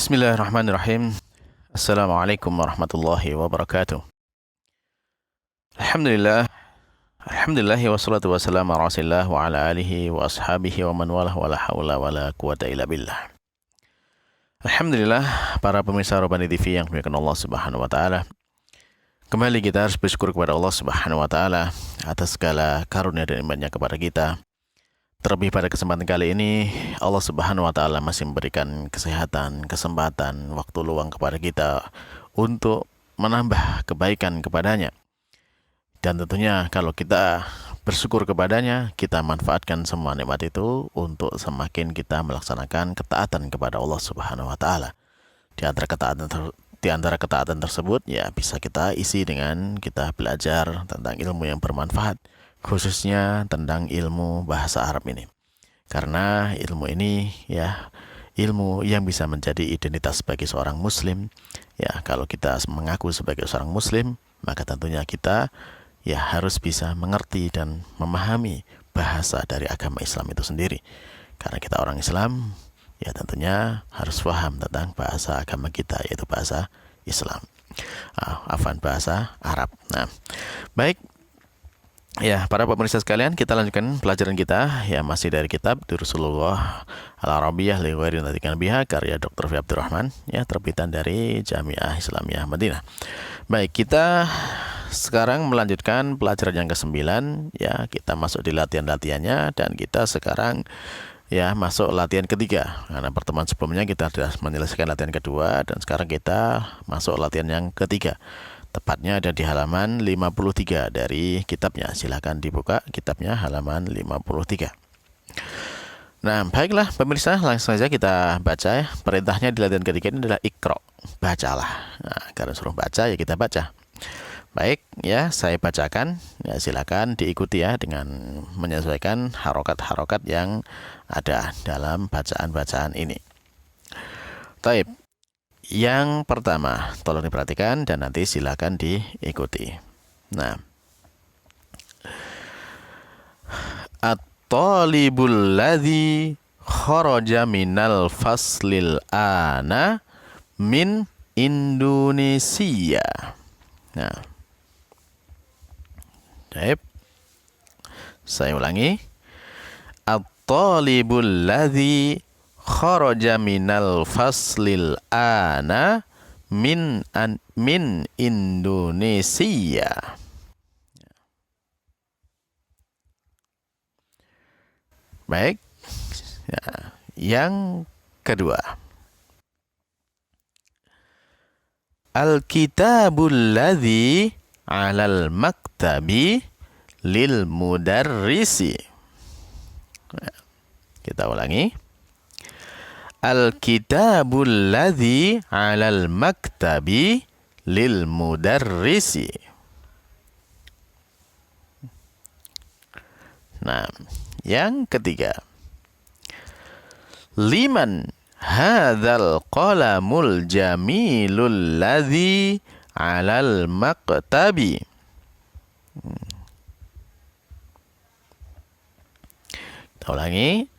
Bismillahirrahmanirrahim. Assalamualaikum warahmatullahi wabarakatuh. Alhamdulillah. Alhamdulillah wassalatu wassalamu ala Rasulillah wa ala alihi wa ashabihi wa man walah wa la hawla wa la quwata illa billah. Alhamdulillah, para pemirsa Robani TV yang dimuliakan Allah Subhanahu wa taala. Kembali kita harus bersyukur kepada Allah Subhanahu wa taala atas segala karunia dan imannya kepada kita. Terlebih pada kesempatan kali ini, Allah Subhanahu wa taala masih memberikan kesehatan, kesempatan, waktu luang kepada kita untuk menambah kebaikan kepadanya. Dan tentunya kalau kita bersyukur kepadanya, kita manfaatkan semua nikmat itu untuk semakin kita melaksanakan ketaatan kepada Allah Subhanahu wa taala. Di antara ketaatan tersebut ya bisa kita isi dengan kita belajar tentang ilmu yang bermanfaat, khususnya tentang ilmu bahasa Arab ini. Karena ilmu ini ya ilmu yang bisa menjadi identitas bagi seorang muslim. Ya, kalau kita mengaku sebagai seorang muslim, maka tentunya kita ya harus bisa mengerti dan memahami bahasa dari agama Islam itu sendiri. Karena kita orang Islam, ya tentunya harus paham tentang bahasa agama kita, yaitu bahasa Islam. Bahasa Arab. Nah, baik. Ya, para pemirsa sekalian, kita lanjutkan pelajaran kita ya masih dari kitab Durusulullah Al-Arabiyah li ghairi natiqan biha karya Dr. Fi Abdurrahman ya terbitan dari Jamiah Islamiyah Madinah. Baik, kita sekarang melanjutkan pelajaran yang ke-9 ya, kita masuk di latihan-latihannya dan kita sekarang ya masuk latihan ketiga. Karena pertemuan sebelumnya kita sudah menyelesaikan latihan kedua dan sekarang kita masuk latihan yang ketiga. Tepatnya ada di halaman 53 dari kitabnya. Silakan dibuka kitabnya halaman 53. Nah, baiklah pemirsa, langsung saja kita baca ya. Perintahnya di latihan ketiga ini adalah Iqra, bacalah. Nah, karena suruh baca ya kita baca. Baik ya, saya bacakan. Ya, silakan diikuti ya dengan menyesuaikan harokat-harokat yang ada dalam bacaan-bacaan ini. Taib. Yang pertama, tolong diperhatikan dan nanti silakan diikuti. Nah, at-talibul ladzi kharaja minal faslil ana min Indonesia. Nah, baik. Saya ulangi. At-talibul ladzi kharaja minal faslil ana min Indonesia. Baik ya, yang kedua, al-kitabul ladzi 'alal maktabi lil mudarrisi. Kita ulangi. Al-kitabul ladzi 'alal maktabi lil mudarrisi. Nah, yang ketiga. Liman hadzal qalamul jamilul ladzi 'alal maktabi. Kita ulangi.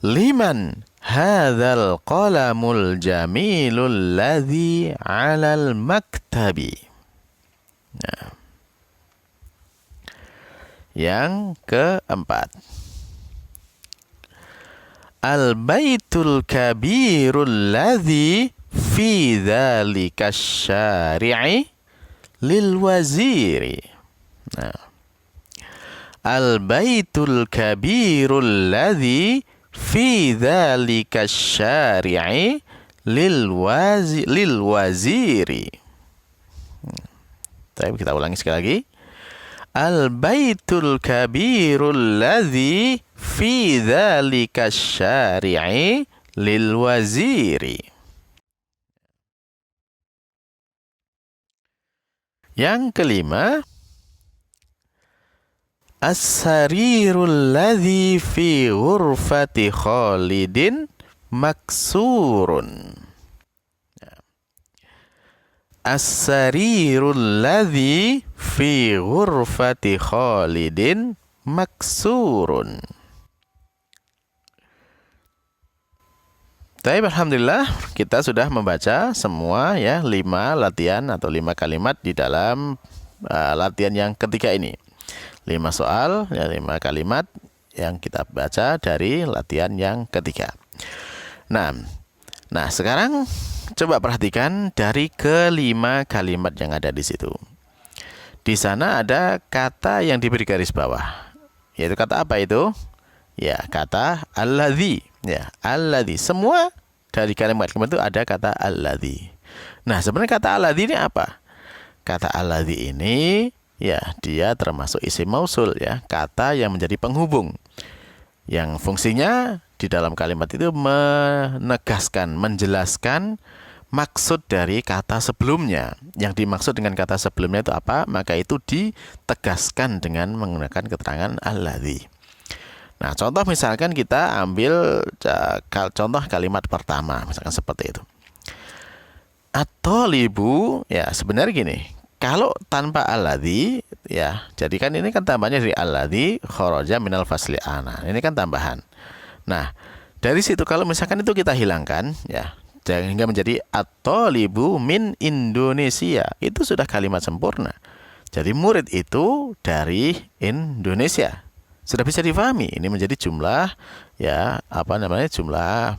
Liman hadzal qalamul jamilul ladzi 'alal maktabi. Nah, yang keempat. Al baitul kabirul ladzi fi dzalika syari'i lil waziri. Nah, al baitul kabirul ladzi fi dzalika syari'i lil waziri. Baik, kita ulangi sekali lagi. Al baitul kabirul ladzi fi dzalika syari'i lil waziri. Yang kelima, as-sarirul ladzi fi ghurfati Khalidin maksurun. As-sarirul ladzi fi ghurfati Khalidin maksurun. Baik, alhamdulillah kita sudah membaca semua ya 5 latihan atau 5 kalimat di dalam latihan yang ketiga ini. 5 soal ya 5 kalimat yang kita baca dari latihan yang ketiga. Nah, sekarang coba perhatikan dari kelima kalimat yang ada di situ. Di sana ada kata yang diberi garis bawah. Yaitu kata apa itu? Ya, kata alladzi. Ya, alladzi. Semua dari kalimat-kalimat itu ada kata alladzi. Nah, sebenarnya kata alladzi ini apa? Kata alladzi ini ya, dia termasuk isim mausul ya, kata yang menjadi penghubung. Yang fungsinya di dalam kalimat itu menegaskan, menjelaskan maksud dari kata sebelumnya. Yang dimaksud dengan kata sebelumnya itu apa? Maka itu ditegaskan dengan menggunakan keterangan alladzi. Nah, contoh misalkan kita ambil contoh kalimat pertama, misalkan seperti itu. At-thalibu, ya sebenarnya gini, kalau tanpa alladzi, ya, jadi kan ini kan tambahnya dari alladzi kharaja minal fasli ana. Ini kan tambahan. Nah, dari situ kalau misalkan itu kita hilangkan, ya, sehingga menjadi at-thalibu min Indonesia, itu sudah kalimat sempurna. Jadi murid itu dari Indonesia. Sudah bisa difahami, ini menjadi jumlah ya jumlah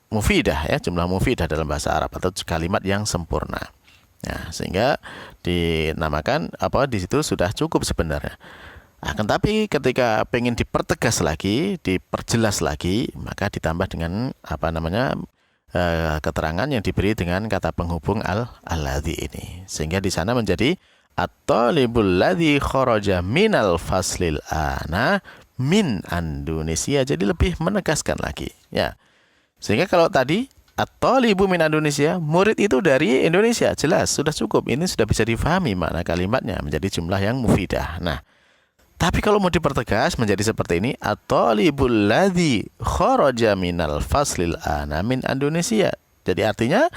mufidah ya, jumlah mufidah dalam bahasa Arab atau kalimat yang sempurna. Nah, sehingga dinamakan di situ sudah cukup sebenarnya. Akan tapi ketika pengen dipertegas lagi, diperjelas lagi, maka ditambah dengan keterangan yang diberi dengan kata penghubung alladzi ini. Sehingga di sana menjadi at-talibul ladzi kharaja minal faslil ana min Indonesia, jadi lebih menegaskan lagi ya. Sehingga kalau tadi at-talibu min Indonesia, murid itu dari Indonesia, jelas sudah cukup, ini sudah bisa difahami makna kalimatnya menjadi jumlah yang mufidah. Nah, tapi kalau mau dipertegas menjadi seperti ini, at-talibul ladzi kharaja minal faslil ana min Indonesia, jadi artinya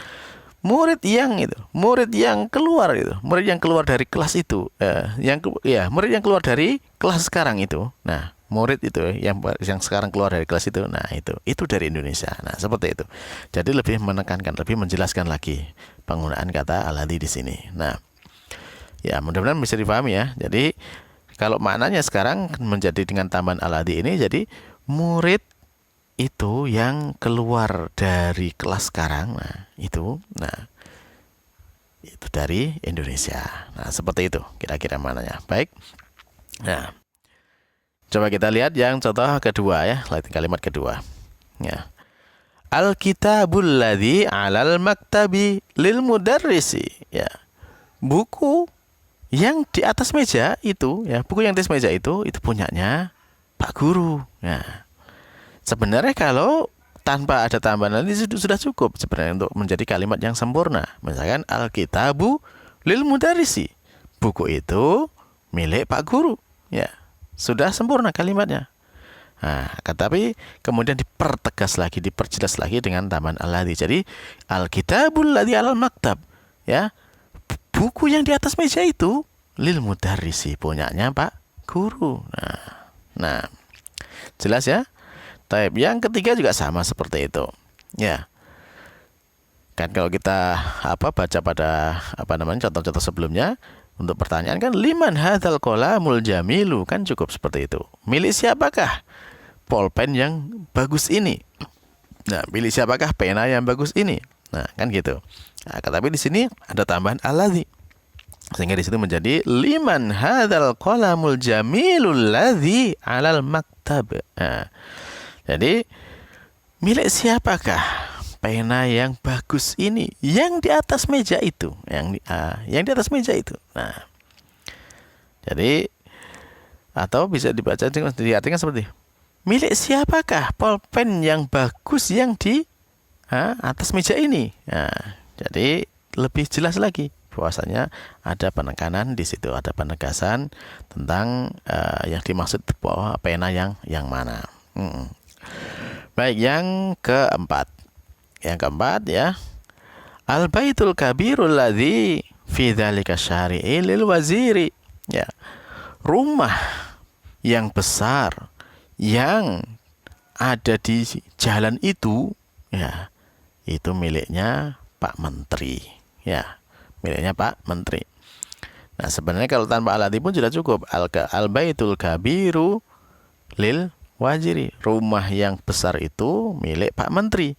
murid yang keluar dari kelas itu, murid yang keluar dari kelas sekarang itu. Nah, murid itu yang sekarang keluar dari kelas itu, nah itu dari Indonesia. Nah, seperti itu. Jadi lebih menekankan, lebih menjelaskan lagi penggunaan kata alladzi di sini. Nah, ya mudah-mudahan bisa dipahami ya. Jadi kalau maknanya sekarang menjadi dengan tambahan alladzi ini, jadi murid itu yang keluar dari kelas sekarang, itu dari Indonesia. Nah, seperti itu kira-kira mananya. Baik. Nah, coba kita lihat yang contoh kedua ya, kalimat kedua. Ya. Al-kitabul ladzi 'alal maktabi lil mudarrisi. Ya. Buku yang di atas meja itu, ya, buku yang di atas meja itu punyanya Pak Guru. Nah, sebenarnya kalau tanpa ada tambahan ini sudah cukup sebenarnya untuk menjadi kalimat yang sempurna. Misalkan al-kitabu lil mudarrisi, buku itu milik Pak Guru. Ya, sudah sempurna kalimatnya. Nah, tapi kemudian dipertegas lagi, diperjelas lagi dengan tambahan alladzi. Jadi al-kitabul ladzi alal maktab, ya, buku yang di atas meja itu lil mudarrisi, punyanya Pak Guru. Nah, jelas ya. Type yang ketiga juga sama seperti itu. Ya. Kan kalau kita baca pada contoh-contoh sebelumnya, untuk pertanyaan kan liman hadzal qalamul jamilu, kan cukup seperti itu. Milik siapakah pulpen yang bagus ini? Nah, milik siapakah pena yang bagus ini? Nah, kan gitu. Nah, tapi di sini ada tambahan alladzi. Sehingga di situ menjadi liman hadzal qalamul jamilul ladzi 'alal maktab. Nah, jadi milik siapakah pena yang bagus ini yang di atas meja itu, yang di atas meja itu. Nah, jadi atau bisa dibaca dengan diartikan seperti milik siapakah pulpen yang bagus yang di atas meja ini. Nah, jadi lebih jelas lagi bahwasanya ada penekanan di situ, ada penegasan tentang yang dimaksud bahwa pena yang mana. Baik, yang keempat. Yang keempat ya. Al-baitul kabirul ladzi fi dzalika syari'i lil waziri. Ya. Rumah yang besar yang ada di jalan itu, ya itu miliknya Pak Menteri, ya miliknya Pak Menteri. Nah sebenarnya kalau tanpa alladzi pun sudah cukup. Al-baitul kabiru lil waziri, rumah yang besar itu milik Pak Menteri.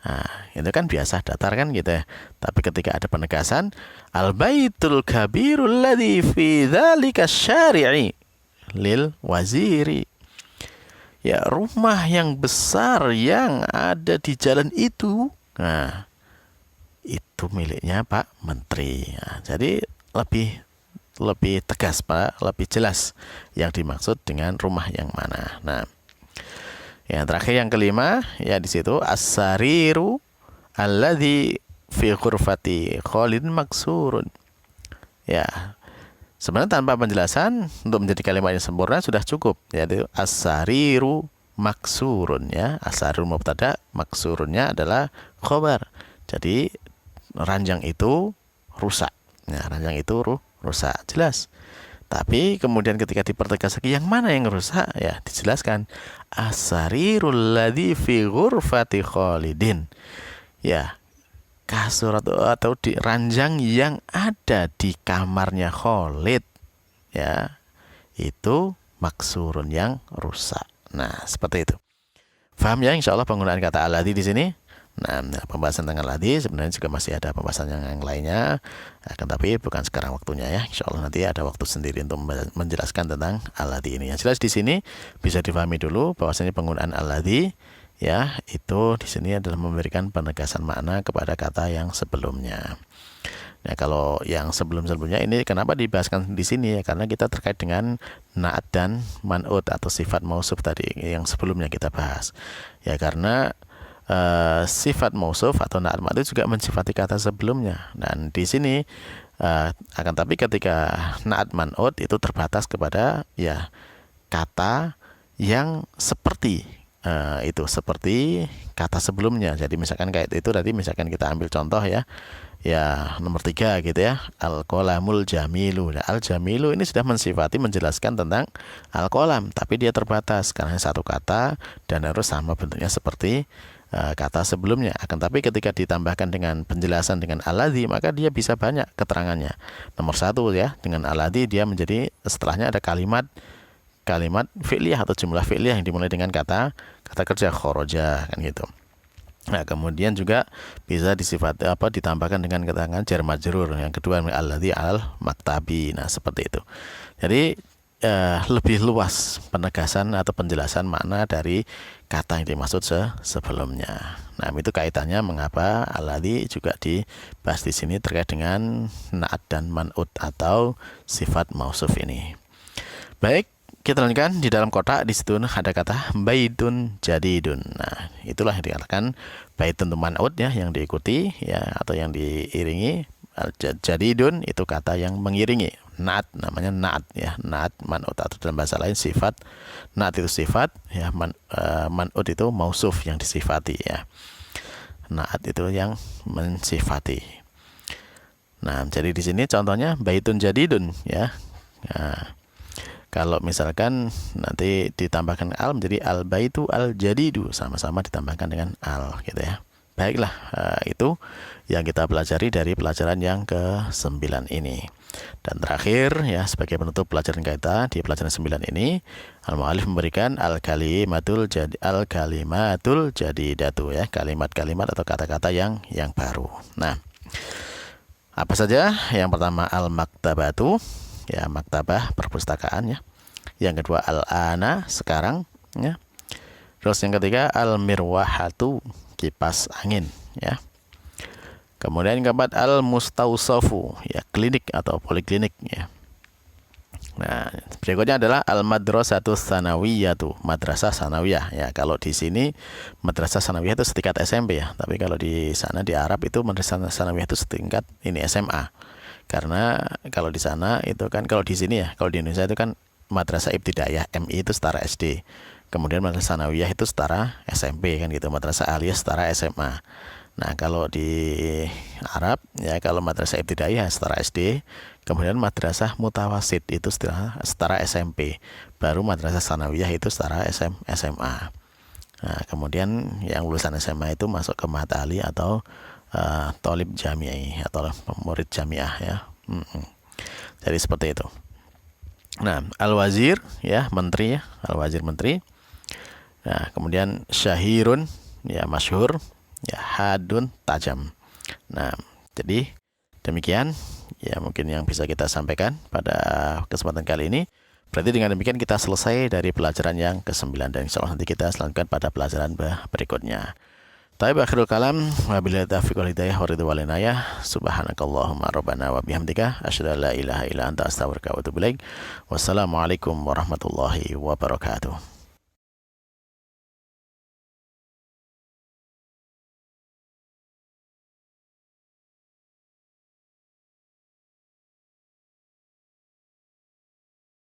Nah, itu kan biasa datar kan gitu ya. Tapi ketika ada penegasan al-baitul kabirul ladzi fi dzalika syari'i lil waziri. Ya, rumah yang besar yang ada di jalan itu. Nah, itu miliknya Pak Menteri. Nah, jadi lebih tegas Pak, lebih jelas yang dimaksud dengan rumah yang mana. Nah, yang terakhir yang kelima ya di situ as-sariru alladzi fi ghurfati Khalid maksurun. Ya, sebenarnya tanpa penjelasan untuk menjadi kalimat yang sempurna sudah cukup, yaitu as-sariru maksurun ya. As-sariru mubtada, maksurunnya adalah khobar. Jadi ranjang itu rusak. Ya, ranjang itu rusak, jelas. Tapi kemudian ketika dipertegas lagi yang mana yang rusak, ya dijelaskan as-sarirul ladzi fi ghurfati Khalidin. Ya, kasur atau di ranjang yang ada di kamarnya Khalid. Ya, itu maksurun yang rusak. Nah, seperti itu. Paham ya insyaallah penggunaan kata alladzi di sini? Nah, pembahasan tentang alladzi sebenarnya juga masih ada pembahasan yang lainnya, akan tapi bukan sekarang waktunya ya. Insyaallah nanti ada waktu sendiri untuk menjelaskan tentang alladzi ini. Yang jelas di sini bisa difahami dulu bahwasanya penggunaan alladzi ya itu di sini adalah memberikan penegasan makna kepada kata yang sebelumnya. Nah, kalau yang sebelum-sebelumnya ini kenapa dibahaskan di sini ya? Karena kita terkait dengan na'at dan man'ut atau sifat mausuf tadi yang sebelumnya kita bahas. Ya karena sifat mausuf atau na'at man'ut juga mensifati kata sebelumnya. Dan di sini akan tapi ketika na'at man'ut itu terbatas kepada ya kata yang seperti itu seperti kata sebelumnya. Jadi misalkan kayak itu tadi, misalkan kita ambil contoh ya nomor 3 gitu ya, al-qalamul jamilu. Nah, al-jamilu ini sudah mensifati menjelaskan tentang al-qalam, tapi dia terbatas karena satu kata dan harus sama bentuknya seperti kata sebelumnya. Akan tapi ketika ditambahkan dengan penjelasan dengan alladzi, maka dia bisa banyak keterangannya. Nomor 1 ya, dengan alladzi dia menjadi setelahnya ada kalimat fi'liyah atau jumlah fi'liyah yang dimulai dengan kata kerja kharaja kan gitu. Nah, kemudian juga bisa ditambahkan dengan keterangan jar majrur. Yang kedua alladzi al maktabi. Nah, seperti itu. Jadi lebih luas penegasan atau penjelasan makna dari kata yang dimaksud sebelumnya. Nah, itu kaitannya mengapa alladzi juga dibahas di sini terkait dengan na'at dan man'ut atau sifat mausuf ini. Baik, kita lanjutkan di dalam kotak. Di situ ada kata baitun jadidun. Nah, itulah yang dikatakan baitun itu man'ut ya, yang diikuti ya atau yang diiringi. Jadidun itu kata yang mengiringi. Na'at namanya na'at ya, na'at man'ut atau dalam bahasa lain sifat. Na'at itu sifat ya, man'ut itu mausuf yang disifati ya. Na'at itu yang mensifati. Nah, jadi di sini contohnya baitun jadidun ya. Nah, kalau misalkan nanti ditambahkan al menjadi al baitu al jadidu, sama-sama ditambahkan dengan al gitu ya. Baiklah, itu yang kita pelajari dari pelajaran yang ke-9 ini. Dan terakhir ya, sebagai penutup pelajaran kita di pelajaran 9 ini, al-mu'allif memberikan al-kalimatul jadidatu ya, kalimat-kalimat atau kata-kata yang baru. Nah, apa saja? Yang pertama al-maktabatu ya, maktabah perpustakaan ya. Yang kedua al-ana sekarang ya. Terus yang ketiga al-mirwahatu kipas angin ya. Kemudian yang keempat al-mustausafu ya, klinik atau poliklinik ya. Nah, berikutnya adalah al-madrasatu tsanawiyatu, madrasah sanawiyah ya. Kalau di sini madrasah sanawiyah itu setingkat SMP ya, tapi kalau di sana di Arab itu madrasah sanawiyah itu setingkat ini SMA. Karena kalau di sana itu kan, kalau di sini ya, kalau di Indonesia itu kan madrasah ibtidaiyah MI itu setara SD. Kemudian madrasah sanawiyah itu setara SMP kan gitu, madrasah aliyah setara SMA. Nah, kalau di Arab ya, kalau madrasah ibtidaiyah setara SD, kemudian madrasah mutawasid itu setara SMP, baru madrasah sanawiyah itu setara SMA. Nah, kemudian yang lulusan SMA itu masuk ke Mahat Ali atau Thalib Jami'i atau murid jamiah ya. Jadi seperti itu. Nah, al-wazir ya, menteri ya, al-wazir menteri. Nah, kemudian syahirun ya, masyhur, ya, hadun tajam. Nah, jadi demikian ya mungkin yang bisa kita sampaikan pada kesempatan kali ini. Berarti dengan demikian kita selesai dari pelajaran yang ke-9 dan insyaallah nanti kita selanjutkan pada pelajaran berikutnya. Taib akhirul kalam, wabillahi taufiq wal hidayah wa ridha wal inayah. Subhanakallahumma rabbana wa bihamdika asyhadu an la ilaha illa anta astaghfiruka wa atubu ilaik. Wassalamualaikum warahmatullahi wabarakatuh.